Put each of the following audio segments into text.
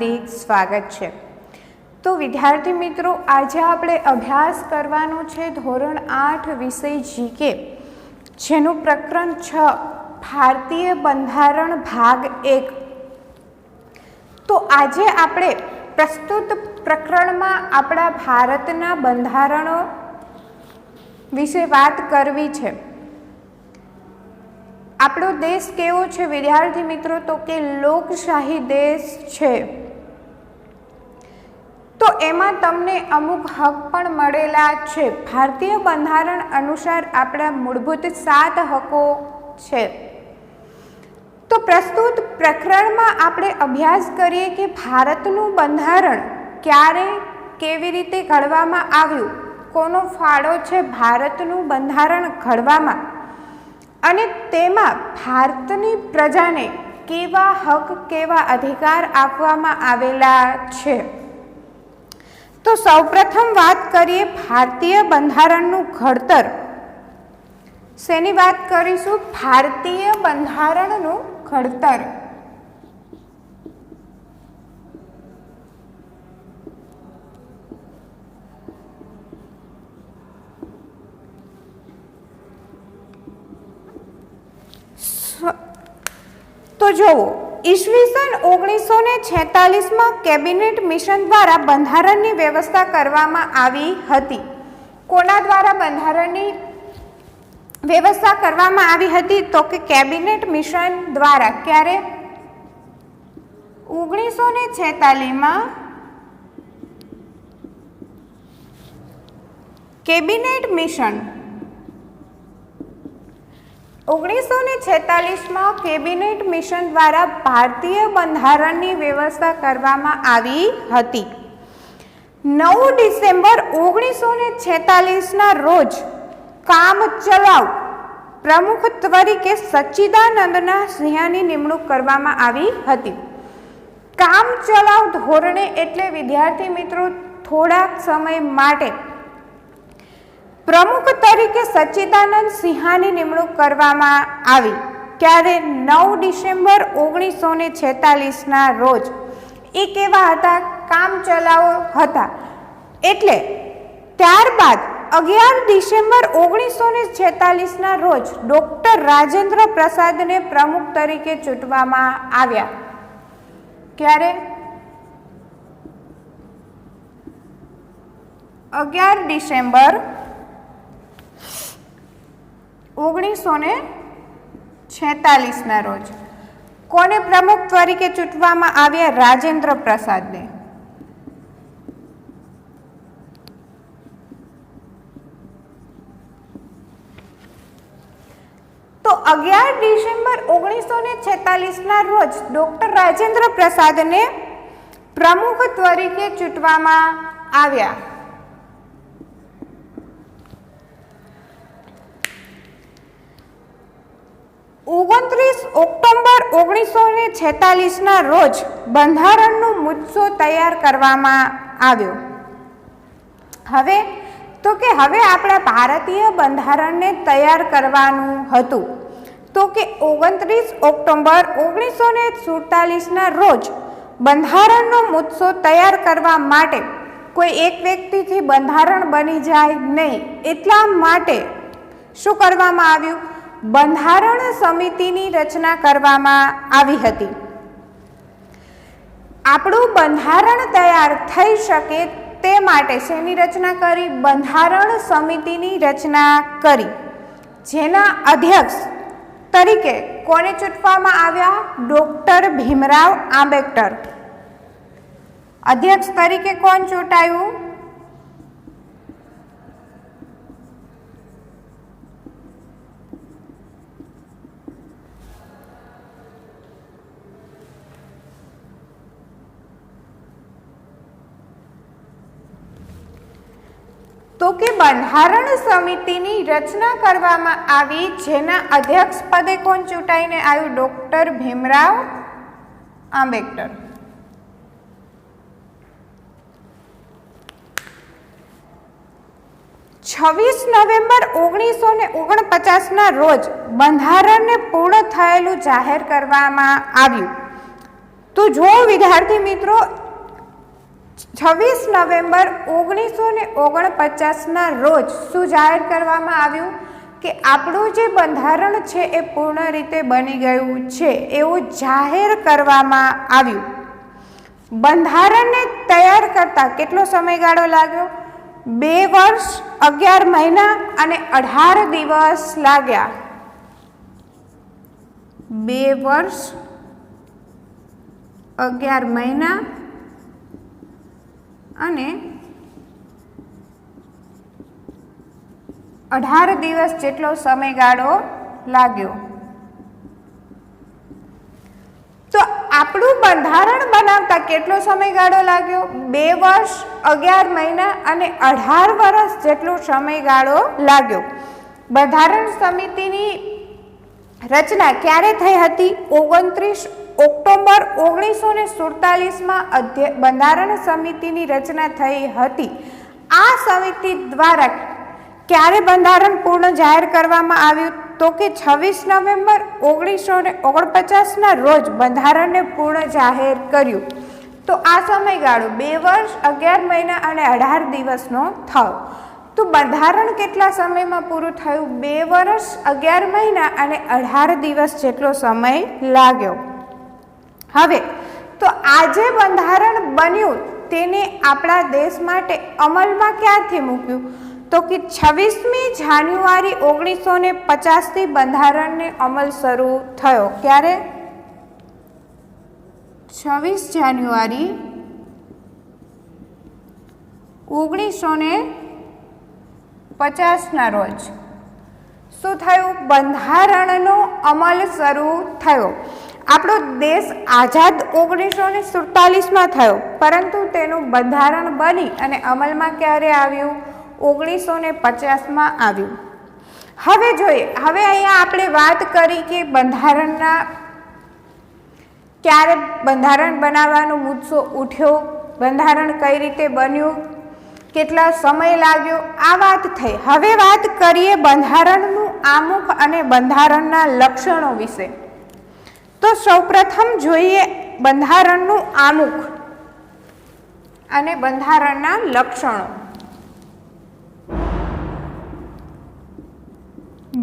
स्वागत है। तो विद्यार्थी मित्रों, आज આપણે અભ્યાસ કરવાનો છે ધોરણ 8 વિષય જીકે, જેનું પ્રકરણ 6 ભારતીય બંધારણ ભાગ 1। તો આજે આપણે પ્રસ્તુત પ્રકરણમાં આપણા ભારતના બંધારણો વિશે વાત કરવી છે। આપણો દેશ કેવો છે વિદ્યાર્થી મિત્રો? તો કે લોકશાહી દેશ છે। तो एमां तमने अमुक हक पण मळेला छे। भारतीय बंधारण अनुसार आपणा मूलभूत 7 हको छे। तो प्रस्तुत प्रकरण में आपणे अभ्यास करीए कि भारतनुं बंधारण क्यारे केवी रीते घडवामां आव्युं, कोनो फाळो छे भारतनुं बंधारण घडवामां, अने तेमां भारतनी प्रजाने केवा हक केवा अधिकार आपवामां आवेला छे। तो सौप्रथम बात करिए भारतीय बंधारणनुं घडतर। शेनी बात करीशुं? भारतीय बंधारणनुं घडतर। तो जोवो, ईस्वीसन 1946 में केबिनेट मिशन द्वारा बंधारणनी व्यवस्था करवामां आवी हती। कोना द्वारा बंधारणनी व्यवस्था करवामां आवी हती? तो के केबिनेट मिशन द्वारा। क्यारे? 1946 में केबिनेट मिशन 1946 में केबिनेट मिशन द्वारा भारतीय बंधारणनी व्यवस्था करवामां आवी हती। 9 डिसेम्बर 1946 ना रोज काम चलाव प्रमुख तरीके सच्चिदानंद सिंहानी निमणूक करवामां आवी हती। काम चलाव धोरणे एटले विद्यार्थी मित्रों थोड़ा समय माटे प्रमुख तरीके सच्चिदानंद सिंहानी निमणूक करवामां आवी। क्यारे? 9 डिसेम्बर 1946 ना रोज। ए केवा हता? काम चलावो हता। एटले त्यारबाद 11 डिसेम्बर 1946 ना रोज डॉक्टर राजेंद्र प्रसाद ने प्रमुख तरीके चूंटवामां आव्या। क्यारे? 11 डिसेम्बर 1946 ना रोज। कोने प्रमुख तरीके चूंटवामां आव्या? राजेंद्र प्रसाद ने। तो 11 डिसेम्बर 1946 ना रोज डॉक्टर राजेंद्र प्रसाद ने प्रमुख तरीके चूंटवामां आव्या। 29 ऑक्टोबर 1946 ना रोज बंधारणनो मुद्दो तैयार करवामां आव्यो। हवे तो के हवे आपणा भारतीय बंधारणने तैयार करवानुं हतुं। तो के 29 ऑक्टोबर 1947 ना रोज बंधारणनो मुद्दो तैयार करवा माटे कोई एक व्यक्तिथी बंधारण बनी जाय नहीं, एटला माटे शुं करवामां आव्युं? बंधारण समितिनी रचना करवामां आवी हती। आपणुं बंधारण तैयार थई शके ते माटे शेनी रचना करी? बंधारण समितिनी रचना करी, जेना अध्यक्ष तरीके कोने चूंटवामां आव्या? डॉक्टर भीमराव आंबेडकर। अध्यक्ष तरीके कोण चूंटायुं? तो के बंधारण समितिनी रचना करवामां आवी, जेना अध्यक्ष पदे कोण चूंटाईने आव्युं? डॉक्टर भीमराव आंबेडकर। छवीस नवेम्बर 1949 ना रोज बंधारण ने पूर्ण थयेलुं जाहेर करवामां आव्युं। તો જો વિદ્યાર્થી મિત્રો 26 નવેમ્બર 1949ના રોજ શું જાહેર કરવામાં આવ્યું કે આપણું જે બંધારણ છે એ પૂર્ણ રીતે બની ગયું છે એવું જાહેર કરવામાં આવ્યું. બંધારણને તૈયાર કરતા કેટલો સમયગાળો લાગ્યો? 2 વર્ષ 11 મહિના અને 18 દિવસ લાગ્યા. 2 વર્ષ 11 મહિના અને 18 દિવસ જેટલો સમયગાળો લાગ્યો. તો આપણું બંધારણ બનાવતા કેટલો સમયગાળો લાગ્યો? 2 વર્ષ 11 મહિના અને 18 વર્ષ જેટલો સમયગાળો લાગ્યો. બંધારણ સમિતિની રચના ક્યારે થઈ હતી? 29 ઓક્ટોબર 1947માં બંધારણ સમિતિની રચના થઈ હતી. આ સમિતિ દ્વારા ક્યારે બંધારણ પૂર્ણ જાહેર કરવામાં આવ્યું? તો કે 26 નવેમ્બર 1949ના રોજ બંધારણને પૂર્ણ જાહેર કર્યું. તો આ સમયગાળો 2 વર્ષ 11 મહિના અને 18 દિવસનો થયો. તો બંધારણ કેટલા સમયમાં પૂરું થયું? 2 વર્ષ 11 મહિના અને 18 દિવસ જેટલો સમય લાગ્યો. હવે તો આજે બંધારણ બન્યું તેને આપણા દેશ માટે અમલમાં ક્યારથી મૂક્યું? તો કે 26મી જાન્યુઆરી 1950થી બંધારણને અમલ શરૂ થયો. ક્યારે? 26 જાન્યુઆરી 1950ના રોજ શું થયું? બંધારણનો અમલ શરૂ થયો. આપણો દેશ આઝાદ 1947માં થયો, પરંતુ તેનું બંધારણ બની અને અમલમાં ક્યારે આવ્યું? 1950માં આવ્યું. હવે જોઈએ, હવે અહીંયા આપણે વાત કરી કે બંધારણના ક્યારે બંધારણ બનાવવાનો મુદ્દો ઉઠ્યો, બંધારણ કઈ રીતે બન્યું, કેટલા સમય લાગ્યો, આ વાત થઈ. હવે વાત કરીએ બંધારણનું આમુખ અને બંધારણના લક્ષણો વિશે. તો સૌપ્રથમ જોઈએ બંધારણનું આમુખ અને બંધારણના લક્ષણો.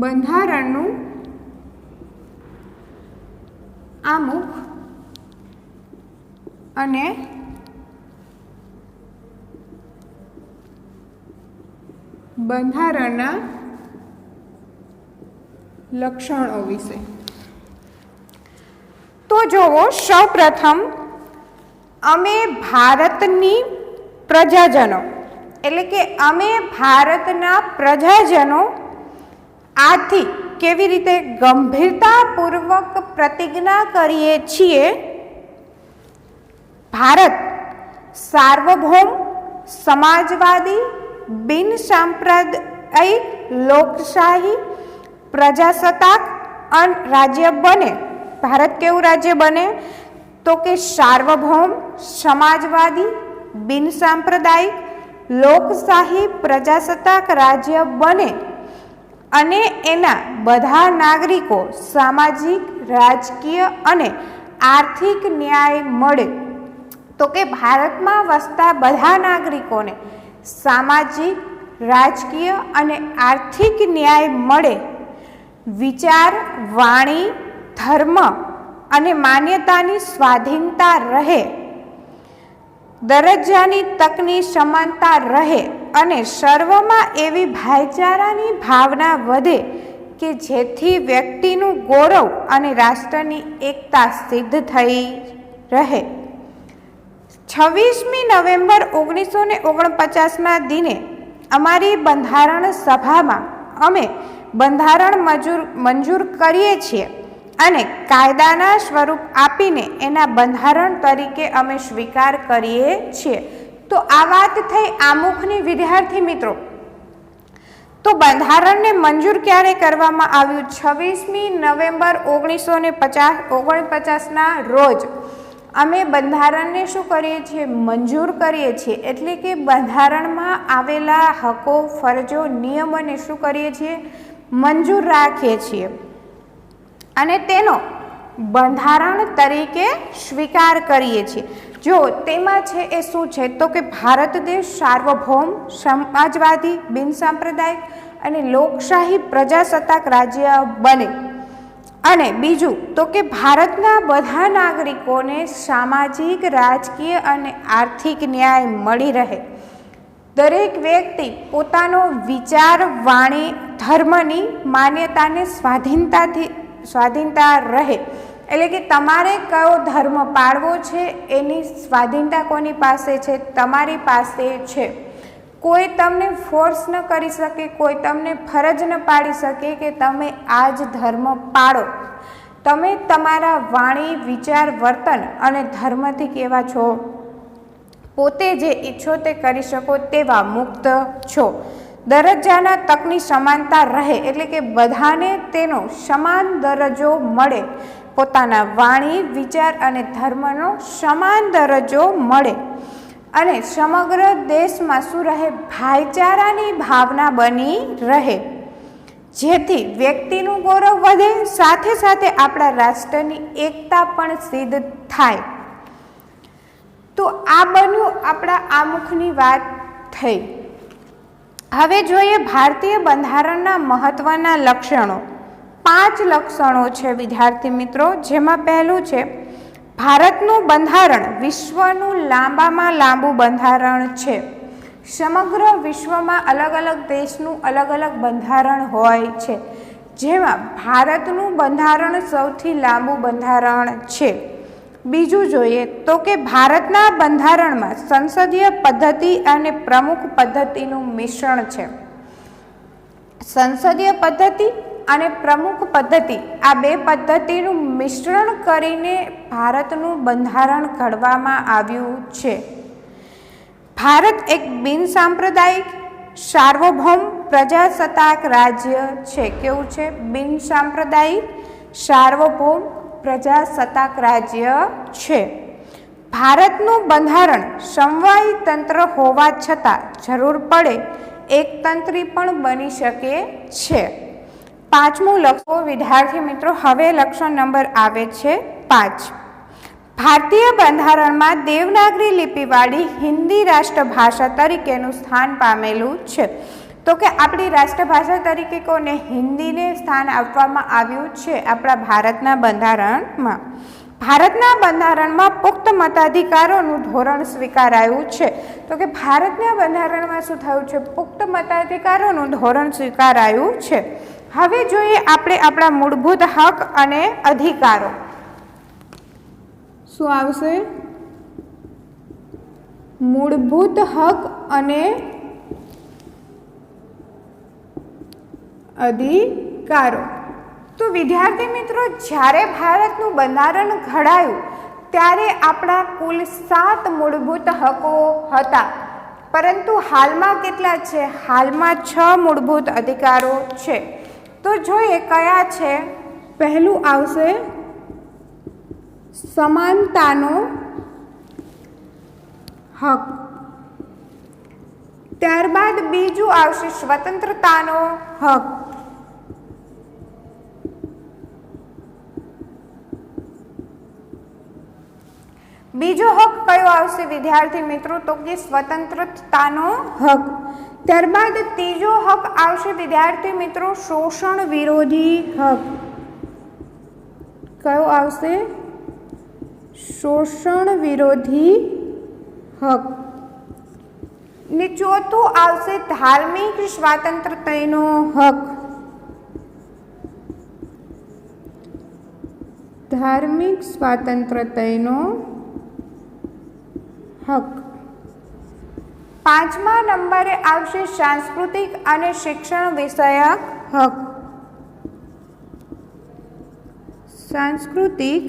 બંધારણનું આમુખ અને બંધારણના લક્ષણો વિશે. તો જોવો, સૌપ્રથમ અમે ભારતની પ્રજાજનો એટલે કે અમે ભારતના પ્રજાજનો આથી કેવી રીતે ગંભીરતાપૂર્વક પ્રતિજ્ઞા કરીએ છીએ, ભારત સાર્વભૌમ, સમાજવાદી, બિન સાંપ્રદાયિક, લોકશાહી, પ્રજાસત્તાક રાજ્ય બને. ભારત કેવું રાજ્ય બને? તો કે સાર્વભૌમ, સમાજવાદી, બિન સાંપ્રદાયિક, લોકશાહી, પ્રજાસત્તાક રાજ્ય બને અને એના બધા નાગરિકો સામાજિક, રાજકીય અને આર્થિક ન્યાય મળે. તો કે ભારતમાં વસતા બધા નાગરિકોને સામાજિક, રાજકીય અને આર્થિક ન્યાય મળે. વિચાર, વાણી, ધર્મ અને માન્યતાની સ્વાધીનતા રહે. દરજ્જાની તકની સમાનતા રહે અને સર્વમાં એવી ભાઈચારાની ભાવના વધે કે જેથી વ્યક્તિનું ગૌરવ અને રાષ્ટ્રની એકતા સિદ્ધ થઈ રહે. 26મી નવેમ્બર 1949ના દિને અમારી બંધારણ સભામાં અમે બંધારણ મંજૂર કરીએ છીએ અને કાયદાના સ્વરૂપ આપીને એના બંધારણ તરીકે અમે સ્વીકાર કરીએ છીએ. તો આ વાત થઈ આમુખની. વિદ્યાર્થી મિત્રો, તો બંધારણને મંજૂર ક્યારે કરવામાં આવ્યું? 26મી નવેમ્બર 1949ના રોજ અમે બંધારણને શું કરીએ છીએ? મંજૂર કરીએ છીએ. એટલે કે બંધારણમાં આવેલા હકો, ફરજો, નિયમોને શું કરીએ છીએ? મંજૂર રાખીએ છીએ અને તેનો બંધારણ તરીકે સ્વીકાર કરીએ છીએ। જો તેમાં છે એ શું છે તો કે ભારત દેશ સાર્વભૌમ, સમાજવાદી, બિનસાંપ્રદાયિક અને લોકશાહી પ્રજાસત્તાક રાજ્ય બને। અને બીજું તો કે ભારતના બધા નાગરિકોને સામાજિક, રાજકીય અને આર્થિક ન્યાય મળી રહે। દરેક વ્યક્તિ પોતાનો વિચાર, વાણી, ધર્મની માન્યતાને સ્વાધીનતા રહે। એટલે કે તમારે કયો ધર્મ પાળવો છે એની સ્વાધીનતા કોની પાસે છે? તમારી પાસે છે। કોઈ તમને ફોર્સ ન કરી શકે, કોઈ તમને ફરજ ન પાડી શકે કે તમે આ જ ધર્મ પાળો। તમે તમારા વાણી, વિચાર, વર્તન અને ધર્મથી કેવા છો? પોતે જે ઈચ્છો તે કરી શકો તેવા મુક્ત છો। દરજ્જાના તકની સમાનતા રહે, એટલે કે બધાને તેનો સમાન દરજ્જો મળે। પોતાના વાણી, વિચાર અને ધર્મનો સમાન દરજ્જો મળે અને સમગ્ર દેશમાં શું રહે? ભાઈચારાની ભાવના બની રહે, જેથી વ્યક્તિનું ગૌરવ વધે, સાથે સાથે આપણા રાષ્ટ્રની એકતા પણ સિદ્ધ થાય। તો આ બન્યું આપણા આમુખની વાત થઈ। હવે જોઈએ ભારતીય બંધારણના મહત્વના લક્ષણો। 5 લક્ષણો છે વિદ્યાર્થી મિત્રો, જેમાં પહેલું છે ભારતનું બંધારણ વિશ્વનું લાંબામાં લાંબુ બંધારણ છે। સમગ્ર વિશ્વમાં અલગ અલગ દેશનું અલગ અલગ બંધારણ હોય છે, જેમાં ભારતનું બંધારણ સૌથી લાંબુ બંધારણ છે। બીજું જોઈએ તો કે ભારતના બંધારણમાં સંસદીય પદ્ધતિ અને પ્રમુખ પદ્ધતિનું મિશ્રણ છે। સંસદીય પદ્ધતિ અને પ્રમુખ પદ્ધતિ, આ બે પદ્ધતિનું મિશ્રણ કરીને ભારતનું બંધારણ ઘડવામાં આવ્યું છે। ભારત એક બિનસાંપ્રદાયિક, સાર્વભૌમ પ્રજાસત્તાક રાજ્ય છે। કેવું છે? બિનસાંપ્રદાયિક, સાર્વભૌમ પ્રજાસત્તાક રાજ્ય છે। ભારતનું બંધારણ સમવાયી તંત્ર હોવા છતાં જરૂર પડે એકતંત્રી પણ બની શકે છે। 5મું લક્ષણ વિદ્યાર્થી મિત્રો, હવે લક્ષણ નંબર આવે છે 5। ભારતીય બંધારણમાં દેવનાગરી લિપિવાળી હિન્દી રાષ્ટ્રભાષા તરીકેનું સ્થાન પામેલું છે। તો કે આપણી રાષ્ટ્રભાષા તરીકે કોને? હિન્દીને સ્થાન આપવામાં આવ્યું છે આપણા ભારતના બંધારણમાં। ભારતના બંધારણમાં પુખ્ત મતાધિકારોનું ધોરણ સ્વીકારાયું છે। તો કે ભારતના બંધારણમાં શું થયું છે? પુખ્ત મતાધિકારોનું ધોરણ સ્વીકારાયું છે। હવે જોઈએ આપણે આપણા મૂળભૂત હક અને અધિકારો। શું આવશે? મૂળભૂત હક અને અધિકારો। તો વિદ્યાર્થી મિત્રો, જ્યારે ભારતનું બંધારણ ઘડાયું ત્યારે આપણા કુલ 7 મૂળભૂત હકો હતા, પરંતુ હાલમાં કેટલા છે? હાલમાં 6 મૂળભૂત અધિકારો છે। તો જોઈએ કયા છે। પહેલું આવશે સમાનતાનો હક, ત્યારબાદ બીજું આવશે સ્વતંત્રતાનો હક, બીજો હક કયો આવશે વિદ્યાર્થી મિત્રો? તો કે સ્વતંત્રતાનો હક। ત્યારબાદ ત્રીજો હક આવશે વિદ્યાર્થી મિત્રો શોષણ વિરોધી હક। કયો આવશે? શોષણ વિરોધી હક। ને ચોથું આવશે ધાર્મિક સ્વાતંત્ર્યનો હક। ધાર્મિક સ્વાતંત્ર્યનો હક। 5મા નંબરે આવશે સાંસ્કૃતિક અને શિક્ષણ વિષયક હક। સાંસ્કૃતિક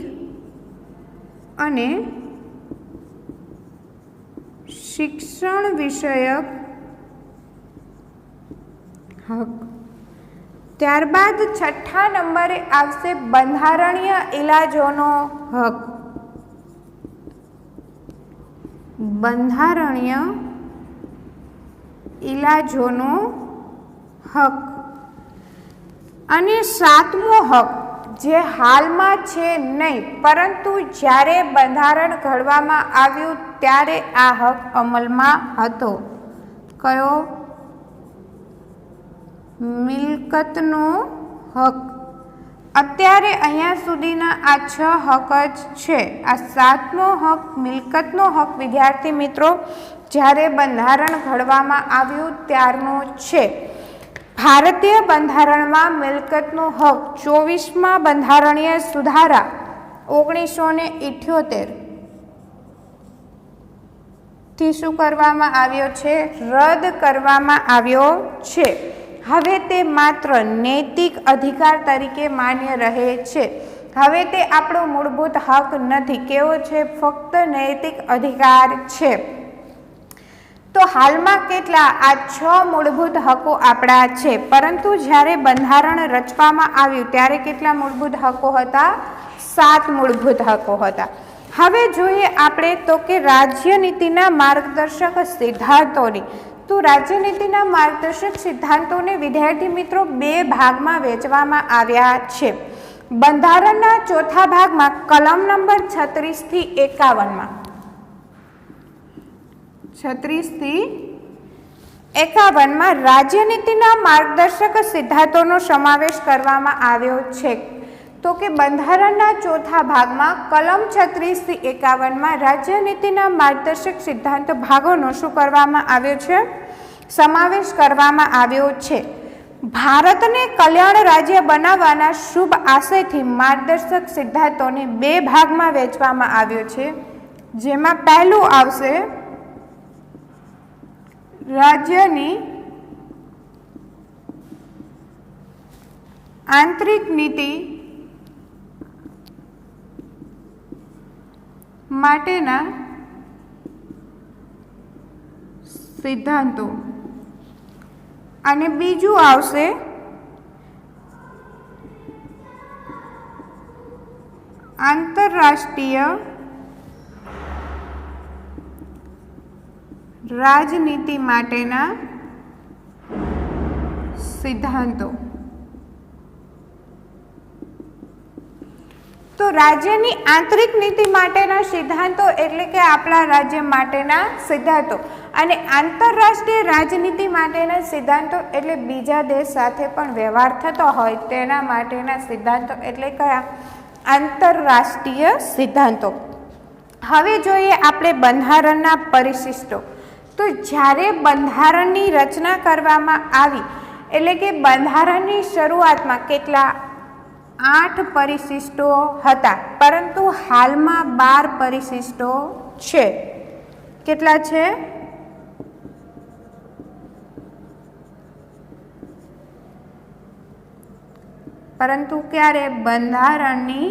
અને શિક્ષણ વિષયક હક। ત્યારબાદ 6થા નંબરે આવશે બંધારણીય ઇલાજોનો હક। બંધારણીય ઇલાજોનો હક। અને 7મો હક જે હાલમાં છે નહીં, પરંતુ જ્યારે બંધારણ ઘડવામાં આવ્યું ત્યારે આ હક અમલમાં હતો. કયો? મિલકતનો હક. અત્યારે અહીંયા સુધીના આ 6 હક જ છે. આ 7મો હક મિલકતનો હક વિદ્યાર્થી મિત્રો જ્યારે બંધારણ ઘડવામાં આવ્યું ત્યારનો છે. ભારતીય બંધારણમાં મિલકતનો હક 24મા બંધારણીય સુધારા 1978 થી શું કરવામાં આવ્યો છે? રદ કરવામાં આવ્યો છે. હવે તે માત્ર નૈતિક અધિકાર તરીકે માન્ય રહે છે. હવે તે આપણો મૂળભૂત હક નથી. કેવો છે? ફક્ત નૈતિક અધિકાર છે. તો હાલમાં કેટલા? આ 6 મૂળભૂત હકો આપણા છે, પરંતુ જ્યારે બંધારણ રચવામાં આવ્યું ત્યારે કેટલા મૂળભૂત હકો હતા? 7 મૂળભૂત હકો હતા. હવે જોઈએ આપણે તો કે રાજ્યનીતિના માર્ગદર્શક સિદ્ધાંતોની. તો રાજ્યનીતિના માર્ગદર્શક સિદ્ધાંતોને વિદ્યાર્થી મિત્રો 2 ભાગમાં વહેંચવામાં આવ્યા છે. બંધારણના 4થા ભાગમાં કલમ નંબર 36 થી 51માં 36 થી 51માં રાજ્યનીતિના માર્ગદર્શક સિદ્ધાંતોનો સમાવેશ કરવામાં આવ્યો છે. તો કે બંધારણના 4થા ભાગમાં કલમ 36 થી 51માં રાજ્યનીતિના માર્ગદર્શક સિદ્ધાંત ભાગોનો શું કરવામાં આવ્યો છે? સમાવેશ કરવામાં આવ્યો છે. ભારતને કલ્યાણ રાજ્ય બનાવવાના શુભ આશયથી માર્ગદર્શક સિદ્ધાંતોને 2 ભાગમાં વહેંચવામાં આવ્યો છે. જેમાં પહેલું આવશે રાજ્યની આંતરિક નીતિ માટેના સિદ્ધાંતો અને બીજું આવશે આંતરરાષ્ટ્રીય રાજનીતિ માટેના સિદ્ધાંતો. તો રાજ્યની આંતરિક નીતિ માટેના સિદ્ધાંતો એટલે કે આપણા રાજ્ય માટેના સિદ્ધાંતો, અને આંતરરાષ્ટ્રીય રાજનીતિ માટેના સિદ્ધાંતો એટલે બીજા દેશ સાથે પણ વ્યવહાર થતો હોય તેના માટેના સિદ્ધાંતો એટલે કયા? આંતરરાષ્ટ્રીય સિદ્ધાંતો. હવે જોઈએ આપણે બંધારણના પરિશિષ્ટો. તો જ્યારે બંધારણની રચના કરવામાં આવી એટલે કે બંધારણની શરૂઆતમાં કેટલા? 8 પરિશિષ્ટો હતા, પરંતુ હાલમાં 12 પરિશિષ્ટો છે. કેટલા છે? પરંતુ ક્યારે? બંધારણની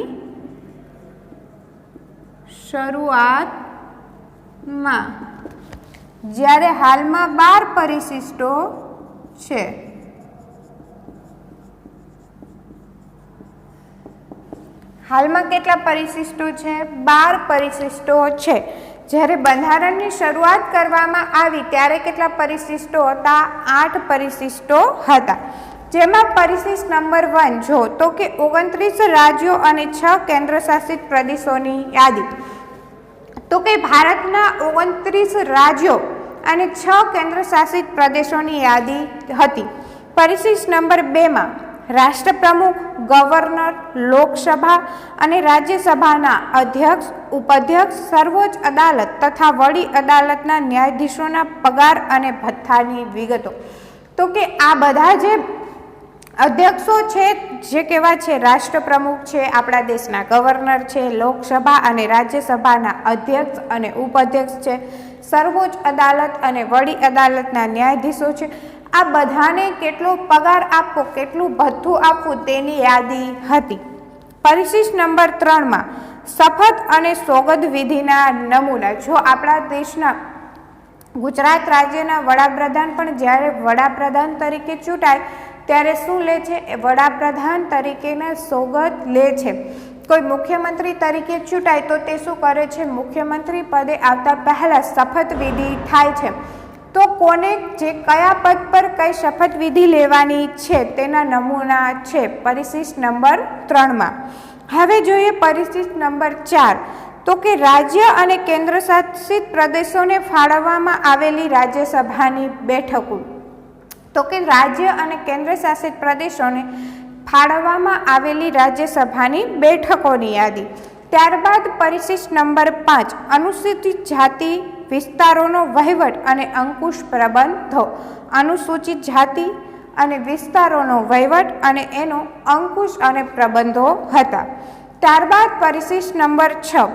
શરૂઆતમાં, જ્યારે હાલમાં 12 પરિશિષ્ટો છે. હાલમાં કેટલા પરિશિષ્ટો છે? 12 પરિશિષ્ટો છે. જ્યારે બંધારણની શરૂઆત કરવામાં આવી ત્યારે કેટલા પરિશિષ્ટો હતા? 8 પરિશિષ્ટો હતા. જેમાં પરિશિષ્ટ નંબર 1 જો તો કે 29 રાજ્યો અને 6 કેન્દ્રશાસિત પ્રદેશોની યાદી. તો કે ભારતના 29 રાજ્યો અને 6 કેન્દ્રશાસિત પ્રદેશોની યાદી હતી. પરિશિષ્ટ નંબર 2માં રાષ્ટ્રપ્રમુખ, ગવર્નર, લોકસભા અને રાજ્યસભાના અધ્યક્ષ, ઉપાધ્યક્ષ, સર્વોચ્ચ અદાલત તથા વડી અદાલતના ન્યાયાધીશોના પગાર અને ભથ્થાની વિગતો. તો કે આ બધા જે અધ્યક્ષો છે જે કેવા છે? રાષ્ટ્રપ્રમુખ છે, આપણા દેશના ગવર્નર છે, લોકસભા અને રાજ્યસભાના અધ્યક્ષ અને ઉપાધ્યક્ષ છે, સર્વોચ્ચ અદાલત અને વડી અદાલતના ન્યાયાધીશો છે. આ બધાને કેટલો પગાર આપવો, કેટલું ભથ્થું આપવું તેની યાદી હતી. પરિશિષ્ટ નંબર 3માં શપથ અને સોગંદ વિધિના નમૂના. જો આપણા દેશના ગુજરાત રાજ્યના વડાપ્રધાન પણ જ્યારે વડાપ્રધાન તરીકે ચૂંટાય ત્યારે શું લે છે? વડાપ્રધાન તરીકેના સોગંદ લે છે. કોઈ મુખ્યમંત્રી તરીકે ચૂંટાય તો તે શું કરે છે? મુખ્યમંત્રી પદે આવતા પહેલા શપથ વિધિ થાય છે. તો કોને જે કયા પદ પર કઈ શપથવિધિ લેવાની છે તેના નમૂના છે પરિશિષ્ટ નંબર 3 હવે જોઈએ પરિશિષ્ટ નંબર 4 તો કે રાજ્ય અને કેન્દ્ર શાસિત પ્રદેશોને ફાળવવામાં આવેલી રાજ્યસભાની બેઠકો તો કે રાજ્ય અને કેન્દ્ર શાસિત પ્રદેશોને ફાળવવામાં આવેલી રાજ્યસભાની બેઠકોની યાદી ત્યારબાદ પરિશિષ્ટ નંબર 5 અનુસૂચિત જાતિ વિસ્તારોનો વહીવટ અને અંકુશ પ્રબંધો અનુસૂચિત જાતિ અને વિસ્તારોનો વહીવટ અને એનો અંકુશ અને પ્રબંધો હતા। ત્યારબાદ પરિશિષ્ટ નંબર 6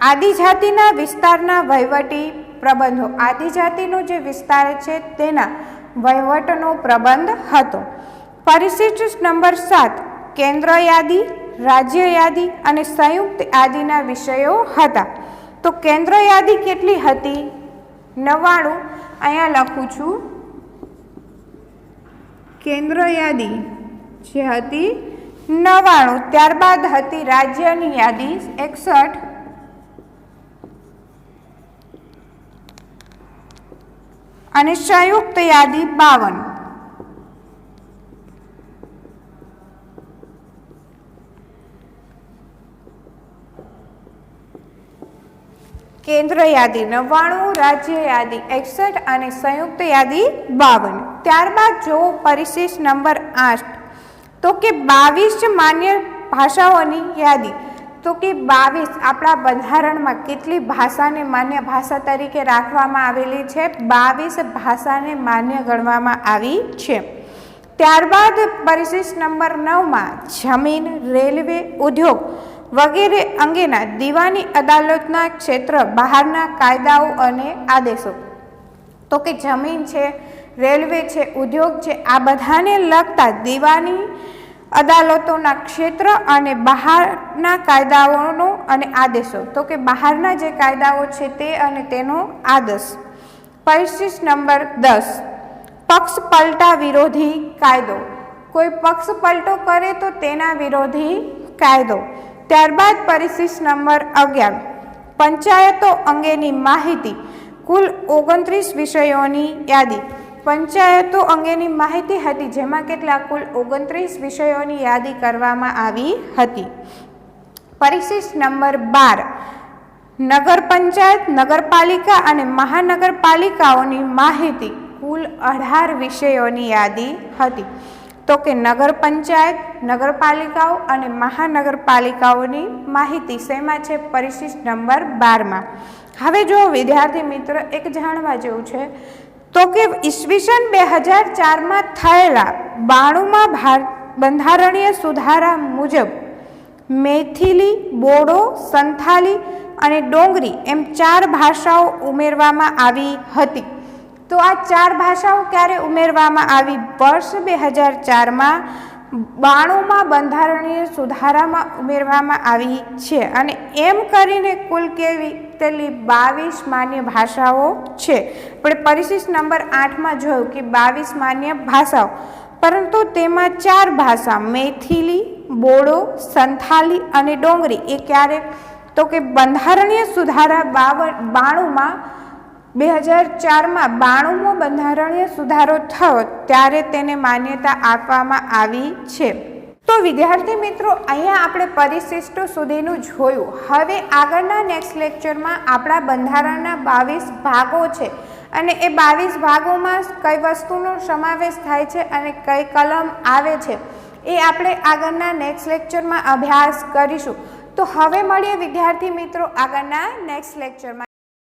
આદિજાતિના વિસ્તારના વહીવટી પ્રબંધો આદિજાતિનો જે વિસ્તાર છે તેના વહીવટનો પ્રબંધ હતો। પરિશિષ્ટ નંબર 7 કેન્દ્ર યાદી રાજ્ય યાદી અને સંયુક્ત યાદીના વિષયો હતા। તો કેન્દ્ર યાદી કેટલી હતી 99 અહીંયા લખું છું કેન્દ્ર યાદી જે હતી 99 ત્યારબાદ હતી રાજ્યની યાદી 61 અને સંયુક્ત યાદી 52। કેન્દ્ર યાદી 99 રાજ્ય યાદી 61 અને સંયુક્ત યાદી 52। ત્યારબાદ જો પરિશિષ્ટ નંબર 8 તો કે 22 માન્ય ભાષાઓની યાદી તો કે 22 આપણા બંધારણમાં કેટલી ભાષાને માન્ય ભાષા તરીકે રાખવામાં આવેલી છે 22 ભાષાને માન્ય ગણવામાં આવી છે। ત્યારબાદ પરિશિષ્ટ નંબર 9 જમીન રેલવે ઉદ્યોગ વગેરે અંગેના દીવાની અદાલતના ક્ષેત્ર બહારના કાયદાઓ અને આદેશો તો કે જમીન છે રેલવે છે ઉદ્યોગ છે આ બધાને લગતા દીવાની અદાલતોના ક્ષેત્ર અને બહારના કાયદાઓનો અને આદેશો તો કે બહારના જે કાયદાઓ છે તે અને તેનો આદેશ। પરિશિષ્ટ નંબર 10 પક્ષ પલટા વિરોધી કાયદો કોઈ પક્ષ પલટો કરે તો તેના વિરોધી કાયદો। ત્યારબાદ પરિશિષ્ટ નંબર 11 પંચાયતો અંગેની માહિતી કુલ 29 વિષયોની યાદી પંચાયતો અંગેની માહિતી હતી જેમાં કેટલા કુલ 29 વિષયોની યાદી કરવામાં આવી હતી। પરિશિષ્ટ નંબર 12 નગર પંચાયત નગરપાલિકા અને મહાનગરપાલિકાઓની માહિતી કુલ 18 વિષયોની યાદી હતી તો કે નગર પંચાયત નગરપાલિકાઓ અને મહાનગરપાલિકાઓની માહિતી શેમાં છે પરિશિષ્ટ નંબર 12 હવે જો વિદ્યાર્થી મિત્ર એક જાણવા જેવું છે તો કે ઈસવીસન 2004 થયેલા 92માં બંધારણીય સુધારા મુજબ મૈથિલી બોડો સંથાલી અને ડોંગરી એમ 4 ભાષાઓ ઉમેરવામાં આવી હતી। તો આ 4 ભાષાઓ ક્યારે ઉમેરવામાં આવી વર્ષ 2004માં 92માં બંધારણીય સુધારામાં ઉમેરવામાં આવી છે અને એમ કરીને કુલ કેવી તેટલી 22 માન્ય ભાષાઓ છે। આપણે પરિશિષ્ટ નંબર 8માં જોયું કે 22 માન્ય ભાષાઓ પરંતુ તેમાં 4 ભાષા મૈથિલી બોડો સંથાલી અને ડોંગરી એ ક્યારે તો કે બંધારણીય સુધારા 92માં 2004માં 92મો બંધારણીય સુધારો થયો ત્યારે તેને માન્યતા આપવામાં આવી છે। તો વિદ્યાર્થી મિત્રો અહીંયા આપણે પરિશિષ્ટો સુધીનું જોયું। હવે આગળના નેક્સ્ટ લેક્ચરમાં આપણા બંધારણના 22 ભાગો છે અને એ 22 ભાગોમાં કઈ વસ્તુનો સમાવેશ થાય છે અને કઈ કલમ આવે છે એ આપણે આગળના નેક્સ્ટ લેક્ચરમાં અભ્યાસ કરીશું। તો હવે મળીએ વિદ્યાર્થી મિત્રો આગળના નેક્સ્ટ લેક્ચરમાં।